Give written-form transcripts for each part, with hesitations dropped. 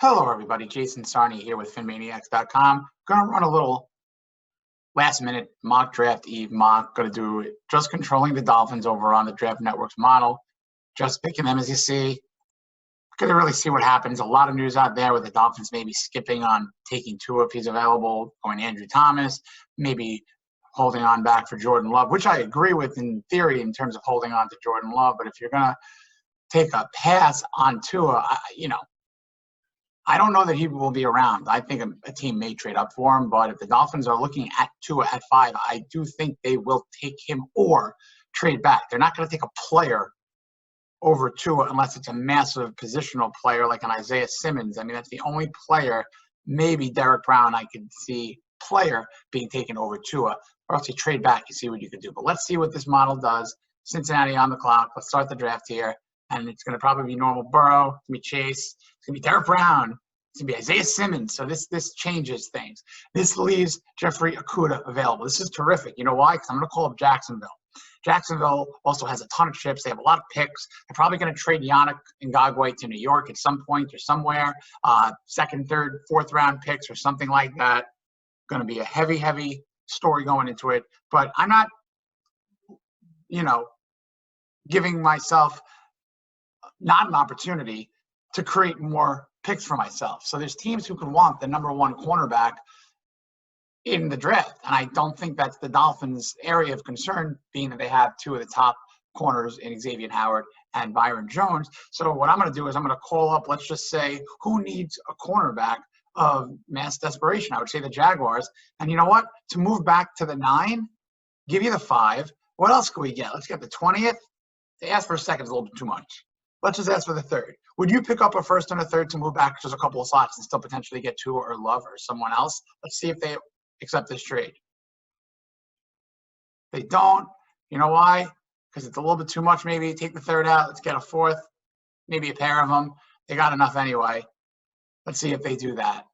Hello, everybody. Jason Sarney here with PhinManiacs.com. Going to run a little last-minute mock draft eve mock. Going to do just controlling the Dolphins over on the Draft Network's model. Just picking them as you see. Going to really see what happens. A lot of news out there with the Dolphins maybe skipping on taking Tua if he's available, going Andrew Thomas, maybe holding on back for Jordan Love, which I agree with in theory in terms of holding on to Jordan Love. But if you're going to take a pass on Tua, I don't know that he will be around. I think a team may trade up for him, but if the Dolphins are looking at Tua at 5, I do think they will take him or trade back. They're not going to take a player over Tua unless it's a massive positional player like an Isaiah Simmons. I mean, that's the only player, maybe Derek Brown, I could see player being taken over Tua, or else you trade back, you see what you could do. But let's see what this model does. Cincinnati on the clock. Let's start the draft here. And it's going to probably be normal Burrow. It's going to be Chase. It's going to be Derek Brown. It's going to be Isaiah Simmons. So this changes things. This leaves Jeffrey Okudah available. This is terrific. You know why? Because I'm going to call up Jacksonville. Jacksonville also has a ton of chips. They have a lot of picks. They're probably going to trade Yannick Ngakoue to New York at some point or somewhere. Second, third, fourth round picks or something like that. Going to be a heavy story going into it. But I'm not, giving myself not an opportunity to create more picks for myself. So there's teams who can want the number one cornerback in the draft. And I don't think that's the Dolphins' area of concern, being that they have two of the top corners in Xavier Howard and Byron Jones. So what I'm going to do is I'm going to call up, let's just say, who needs a cornerback of mass desperation? I would say the Jaguars. And you know what? To move back to the 9, give you the 5. What else can we get? Let's get the 20th. To ask for a second is a little bit too much. Let's just ask for the 3rd. Would you pick up a 1st and a 3rd to move back just a couple of slots and still potentially get Tua or Love or someone else? Let's see if they accept this trade. They don't. You know why? Because it's a little bit too much maybe. Take the 3rd out. Let's get a 4th. Maybe a pair of them. They got enough anyway. Let's see if they do that.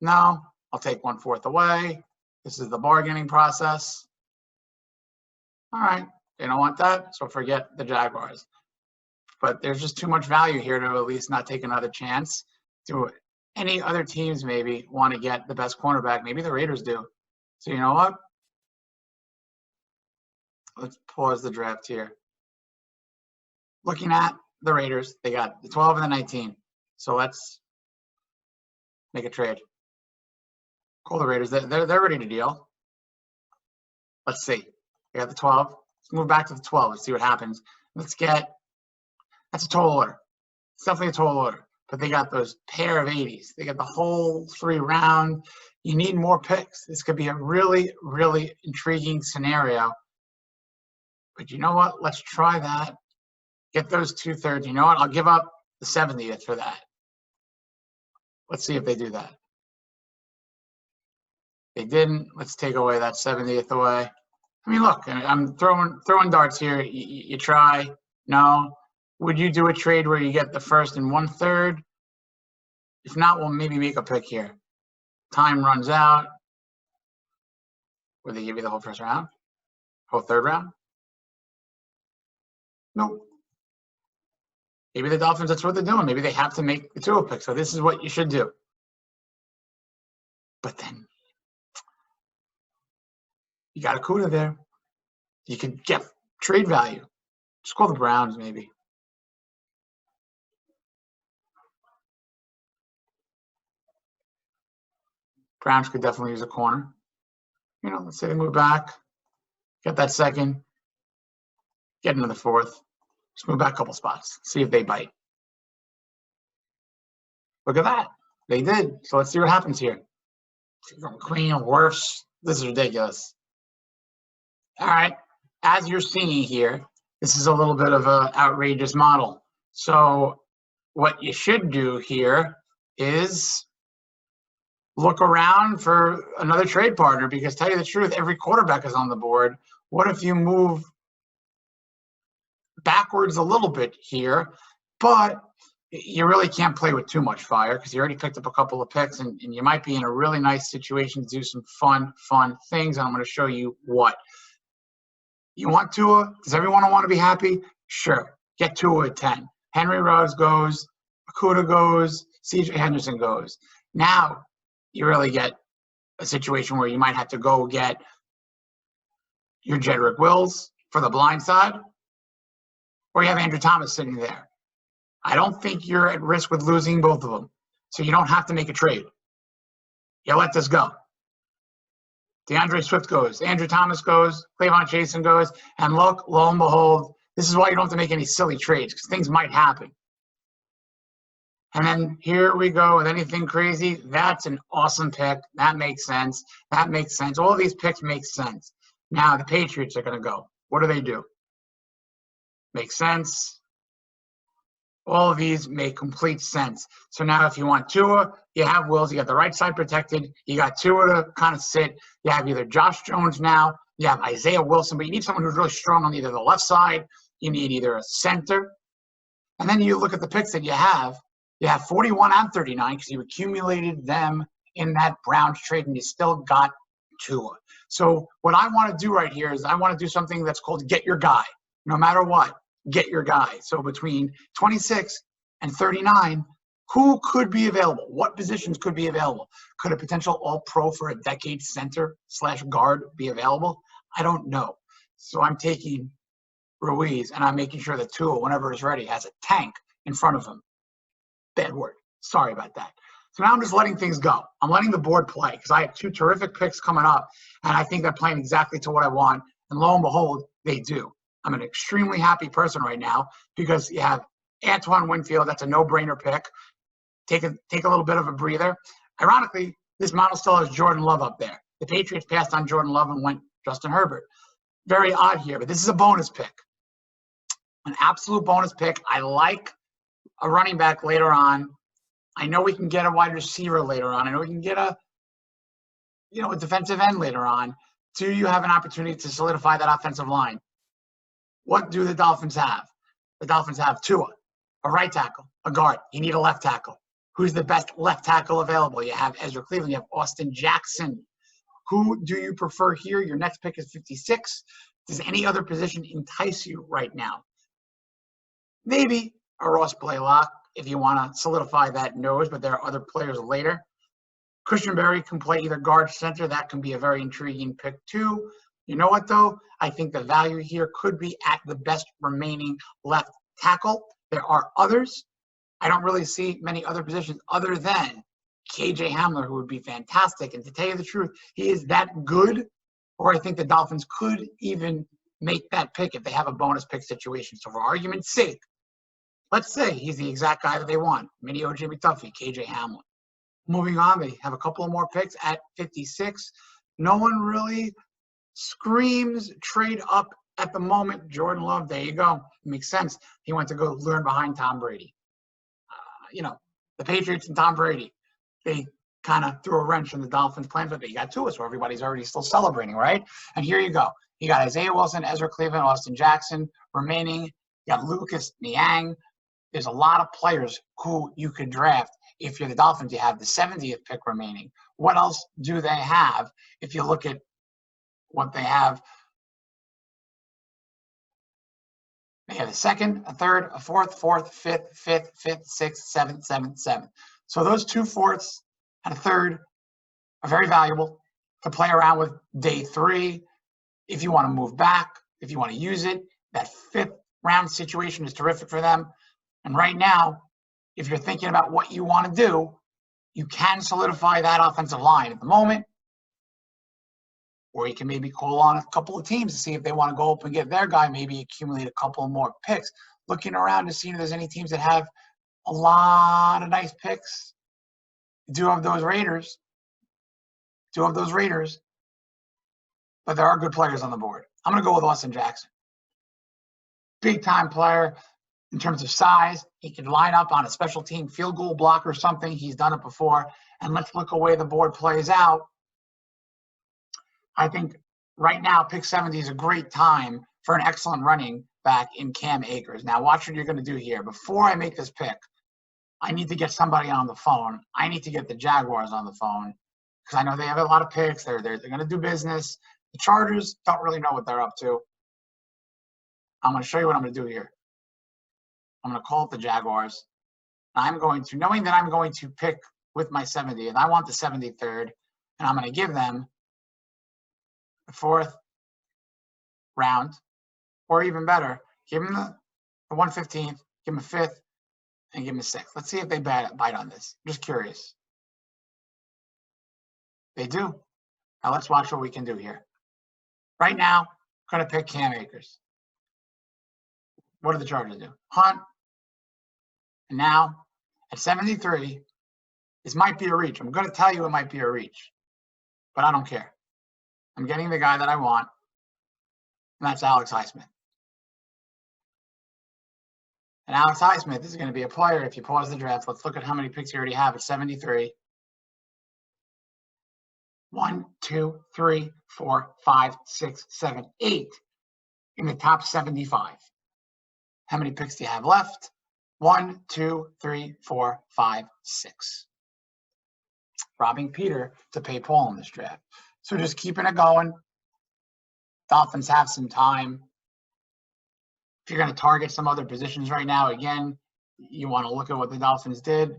No. I'll take 1/4 away. This is the bargaining process. All right. They don't want that, so forget the Jaguars. But there's just too much value here to at least not take another chance. Do any other teams maybe want to get the best cornerback? Maybe the Raiders do. So you know what? Let's pause the draft here. Looking at the Raiders, they got the 12 and the 19. So let's make a trade. Call the Raiders. They're ready to deal. Let's see. They got the 12. Let's move back to the 12. Let's see what happens. That's a total order. It's definitely a total order. But they got those pair of 80s. They got the whole 3 round. You need more picks. This could be a really intriguing scenario. But you know what? Let's try that. Get those 2/3. You know what? I'll give up the 70th for that. Let's see if they do that. They didn't. Let's take away that 70th away. I mean, look, I'm throwing darts here. You try. No. Would you do a trade where you get the 1st and 1/3? If not, we'll maybe make a pick here. Time runs out. Would they give you the whole 1st round? Whole 3rd round? Nope. Maybe the Dolphins, that's what they're doing. Maybe they have to make the 2 pick. So this is what you should do. But then you got Okudah there. You could get trade value. Just call the Browns, maybe. Browns could definitely use a corner. Let's say they move back. Get that 2nd. Get another 4th. Just move back a couple spots. See if they bite. Look at that. They did. So let's see what happens here. Queen, worse. This is ridiculous. All right. As you're seeing here, this is a little bit of an outrageous model. So what you should do here is look around for another trade partner, because tell you the truth, every quarterback is on the board. What if you move backwards a little bit here, but you really can't play with too much fire because you already picked up a couple of picks, and you might be in a really nice situation to do some fun things, and I'm going to show you what. You want Tua? Does everyone want to be happy? Sure. Get Tua at 10. Henry Ruggs goes. Okuda goes, CJ Henderson goes. Now you really get a situation where you might have to go get your Jedrick Wills for the blind side, or you have Andrew Thomas sitting there. I don't think you're at risk with losing both of them, so you don't have to make a trade. You let this go. DeAndre Swift goes, Andrew Thomas goes, Cleavon Chasen goes, and look, lo and behold, this is why you don't have to make any silly trades, because things might happen. And then here we go with anything crazy. That's an awesome pick. That makes sense. That makes sense. All of these picks make sense. Now the Patriots are going to go. What do? Makes sense. All of these make complete sense. So now if you want Tua, you have Wills. You got the right side protected. You got Tua to kind of sit. You have either Josh Jones now. You have Isaiah Wilson, but you need someone who's really strong on either the left side. You need either a center. And then you look at the picks that you have. You have 41 and 39 because you accumulated them in that Browns trade, and you still got Tua. So what I want to do right here is I want to do something that's called get your guy. No matter what, get your guy. So between 26 and 39, who could be available? What positions could be available? Could a potential all-pro for a decade center/guard be available? I don't know. So I'm taking Ruiz, and I'm making sure that Tua, whenever he's ready, has a tank in front of him. Bad word. Sorry about that. So now I'm just letting things go. I'm letting the board play because I have two terrific picks coming up, and I think they're playing exactly to what I want. And lo and behold, they do. I'm an extremely happy person right now because you have Antoine Winfield. That's a no-brainer pick. Take a little bit of a breather. Ironically, this model still has Jordan Love up there. The Patriots passed on Jordan Love and went Justin Herbert. Very odd here, but this is a bonus pick. An absolute bonus pick. I like a running back later on. I know we can get a wide receiver later on. I know we can get a defensive end later on. Do you have an opportunity to solidify that offensive line? What do the Dolphins have? The Dolphins have Tua, a right tackle, a guard. You need a left tackle. Who's the best left tackle available? You have Ezra Cleveland. You have Austin Jackson. Who do you prefer here? Your next pick is 56. Does any other position entice you right now? Maybe a Ross Blaylock if you want to solidify that nose, but there are other players later. Christian Berry can play either guard, center. That can be a very intriguing pick too. You know what, though? I think the value here could be at the best remaining left tackle. There are others. I don't really see many other positions other than KJ Hamler, who would be fantastic. And to tell you the truth, he is that good, or I think the Dolphins could even make that pick if they have a bonus pick situation. So for argument's sake, let's say he's the exact guy that they want. Mini O.J. McDuffie, KJ Hamler. Moving on, they have a couple of more picks at 56. No one really screams trade up at the moment. Jordan Love, there you go. It makes sense. He went to go learn behind Tom Brady. The Patriots and Tom Brady, they kind of threw a wrench in the Dolphins' plans, but they got to us, so everybody's already still celebrating, right? And here you go. You got Isaiah Wilson, Ezra Cleveland, Austin Jackson remaining. You got Lucas Niang. There's a lot of players who you could draft. If you're the Dolphins, you have the 70th pick remaining. What else do they have if you look at what they have? They have a second, a third, a fourth, fifth, sixth, seventh. So those 2 fourths and a third are very valuable to play around with day 3. If you want to move back, if you want to use it, that 5th round situation is terrific for them. And right now, if you're thinking about what you want to do, you can solidify that offensive line at the moment. Or you can maybe call on a couple of teams to see if they want to go up and get their guy, maybe accumulate a couple more picks. Looking around to see if there's any teams that have a lot of nice picks. You do have those Raiders. But there are good players on the board. I'm going to go with Austin Jackson. Big-time player in terms of size. He can line up on a special team field goal block or something. He's done it before. And let's look at the way the board plays out. I think right now, pick 70 is a great time for an excellent running back in Cam Akers. Now, watch what you're going to do here. Before I make this pick, I need to get somebody on the phone. I need to get the Jaguars on the phone because I know they have a lot of picks. They're going to do business. The Chargers don't really know what they're up to. I'm going to show you what I'm going to do here. I'm going to call up the Jaguars. I'm going to, knowing that I'm going to pick with my 70th, I want the 73rd, and I'm going to give them the 4th round, or even better, give them the 115th, give them a 5th, and give them a 6th. Let's see if they bite on this. I'm just curious. They do. Now let's watch what we can do here. Right now, I'm going to pick Cam Akers. What do the Chargers do? Hunt. And now, at 73, this might be a reach. I'm going to tell you it might be a reach, but I don't care. I'm getting the guy that I want, and that's Alex Highsmith. And Alex Highsmith is going to be a player. If you pause the draft, let's look at how many picks you already have at 73. 1, 2, 3, 4, 5, 6, 7, 8 in the top 75. How many picks do you have left? 1, 2, 3, 4, 5, 6. Robbing Peter to pay Paul in this draft. So just keeping it going. Dolphins have some time. If you're going to target some other positions right now, again, you want to look at what the Dolphins did.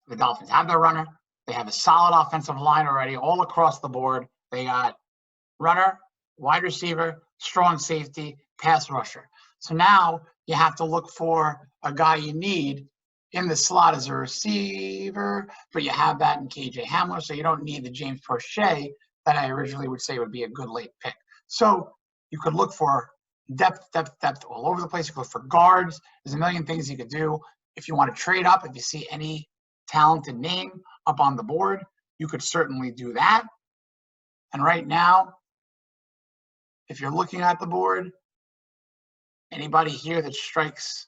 The Dolphins have their runner. They have a solid offensive line already all across the board. They got runner, wide receiver, strong safety, pass rusher. So now you have to look for a guy you need in the slot as a receiver, but you have that in KJ Hamler, so you don't need the James Prochet that I originally would say would be a good late pick. So you could look for depth all over the place. You could look for guards. There's a million things you could do. If you want to trade up, if you see any talented name up on the board, you could certainly do that. And right now, if you're looking at the board, anybody here that strikes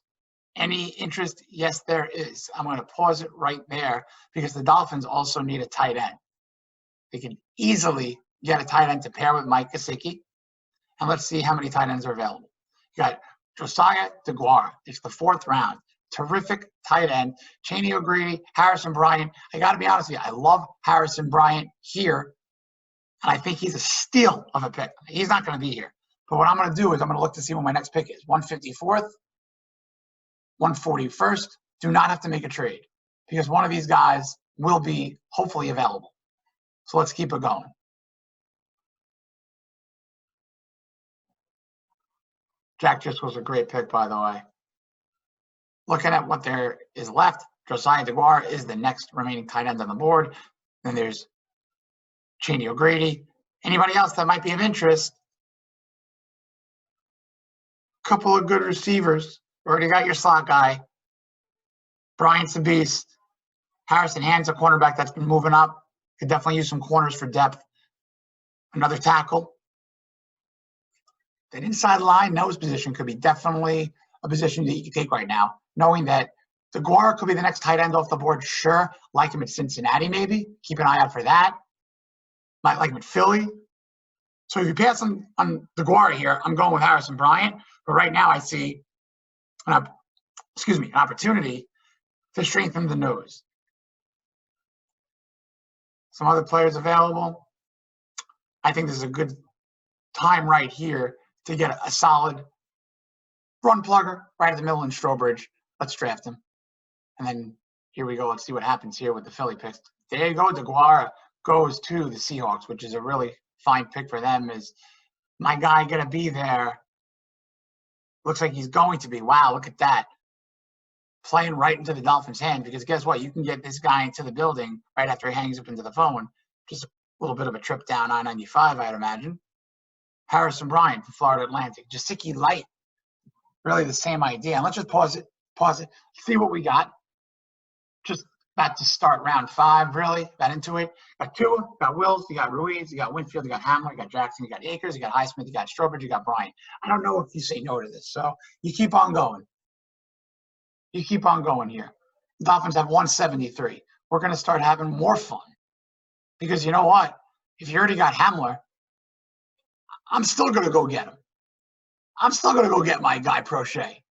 any interest? Yes, there is. I'm going to pause it right there because the Dolphins also need a tight end. They can easily get a tight end to pair with Mike Gesicki. And let's see how many tight ends are available. You got Josiah DeGuara. It's the 4th round. Terrific tight end. Chaney O'Grady, Harrison Bryant. I got to be honest with you. I love Harrison Bryant here. And I think he's a steal of a pick. He's not going to be here. But what I'm going to do is I'm going to look to see what my next pick is. 154th, 141st. Do not have to make a trade because one of these guys will be hopefully available. So let's keep it going. Jack just was a great pick, by the way. Looking at what there is left, Josiah DeGuara is the next remaining tight end on the board. Then there's Chaney O'Grady. Anybody else that might be of interest? Couple of good receivers. Already got your slot guy. Bryant's a beast. Harrison Hand's a cornerback that's been moving up. Could definitely use some corners for depth. Another tackle. That inside line nose position could be definitely a position that you can take right now, knowing that DeGuara could be the next tight end off the board. Sure, like him at Cincinnati maybe. Keep an eye out for that. Might like him at Philly. So if you pass on DeGuara here, I'm going with Harrison Bryant. But right now I see an opportunity to strengthen the nose. Some other players available. I think this is a good time right here to get a solid run plugger right at the middle in Strobridge. Let's draft him. And then here we go. Let's see what happens here with the Philly picks. There you go. DeGuara goes to the Seahawks, which is a really fine pick for them. Is my guy going to be there? Looks like he's going to be. Wow, look at that. Playing right into the Dolphins' hand, because guess what? You can get this guy into the building right after he hangs up into the phone. Just a little bit of a trip down I-95, I'd imagine. Harrison Bryant from Florida Atlantic. Gesicki Light. Really the same idea. And let's just pause it, see what we got. Just about to start round 5, really. Got into it. Got Tua, got Wills, you got Ruiz, you got Winfield, you got Hamler, you got Jackson, you got Akers, you got Highsmith, you got Strobridge, you got Bryant. I don't know if you say no to this. So you keep on going. You keep on going here. The Dolphins have 173. We're going to start having more fun. Because you know what? If you already got Hamler, I'm still going to go get him. I'm still going to go get my guy Prochet.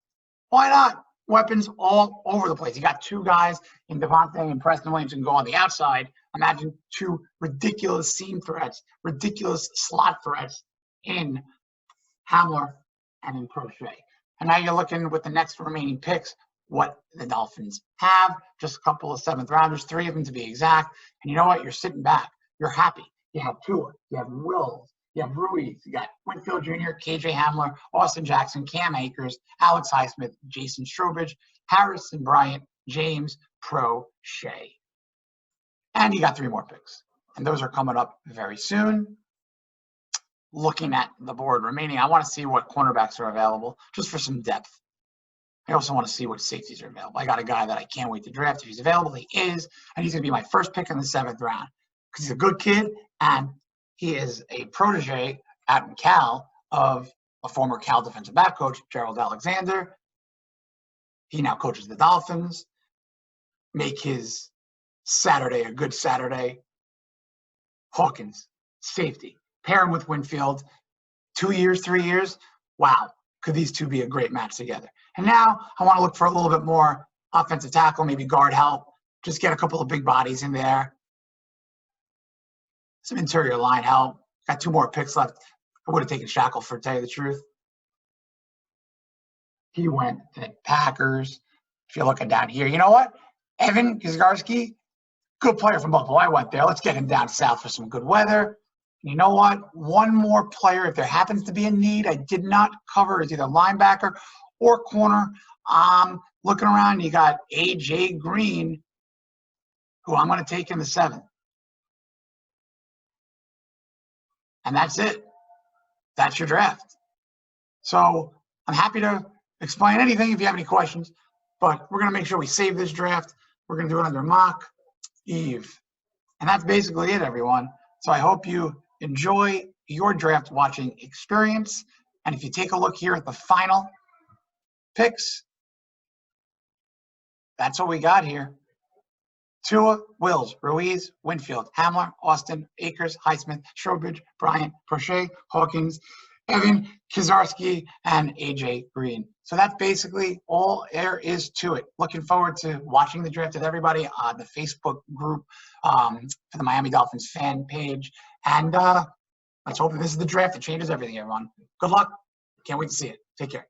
Why not? Weapons all over the place. You got 2 guys in Devontae and Preston Williams can go on the outside. Imagine 2 ridiculous seam threats, ridiculous slot threats in Hamler and in Prochet. And now you're looking with the next remaining picks. what the Dolphins have. Just a couple of seventh rounders, 3 of them to be exact. And you know what? You're sitting back. You're happy. You have Tua, you have Wills, you have Ruiz, you got Winfield Jr., KJ Hamler, Austin Jackson, Cam Akers, Alex Highsmith, Jason Strobridge, Harrison Bryant, James Prochet. And you got 3 more picks. And those are coming up very soon. Looking at the board remaining, I want to see what cornerbacks are available just for some depth. I also want to see what safeties are available. I got a guy that I can't wait to draft. If he's available, he is. And he's going to be my first pick in the 7th round because he's a good kid and he is a protege out in Cal of a former Cal defensive back coach, Gerald Alexander. He now coaches the Dolphins. Make his Saturday a good Saturday. Hawkins, safety. Pair him with Winfield. 2 years, 3 years. Wow. Could these two be a great match together? And now I want to look for a little bit more offensive tackle, maybe guard help. Just get a couple of big bodies in there. Some interior line help. Got 2 more picks left. I would have taken Shackelford, to tell you the truth. He went to the Packers. If you're looking down here, you know what? Evan Kizgarski, good player from Buffalo. I went there. Let's get him down south for some good weather. You know what? One more player, if there happens to be a need, I did not cover is either linebacker or corner. Looking around, you got A.J. Green, who I'm going to take in the 7th. And that's it. That's your draft. So I'm happy to explain anything if you have any questions, but we're going to make sure we save this draft. We're going to do it under mock Eve. And that's basically it, everyone. So I hope you enjoy your draft watching experience. And if you take a look here at the final picks, that's what we got here. Tua, Wills, Ruiz, Winfield, Hamler, Austin, Akers, Highsmith, Strobridge, Bryant, Prochet, Hawkins, Evan, Kizarski, and A.J. Green. So that's basically all there is to it. Looking forward to watching the draft with everybody on the Facebook group for the Miami Dolphins fan page. And let's hope that this is the draft that changes everything, everyone. Good luck. Can't wait to see it. Take care.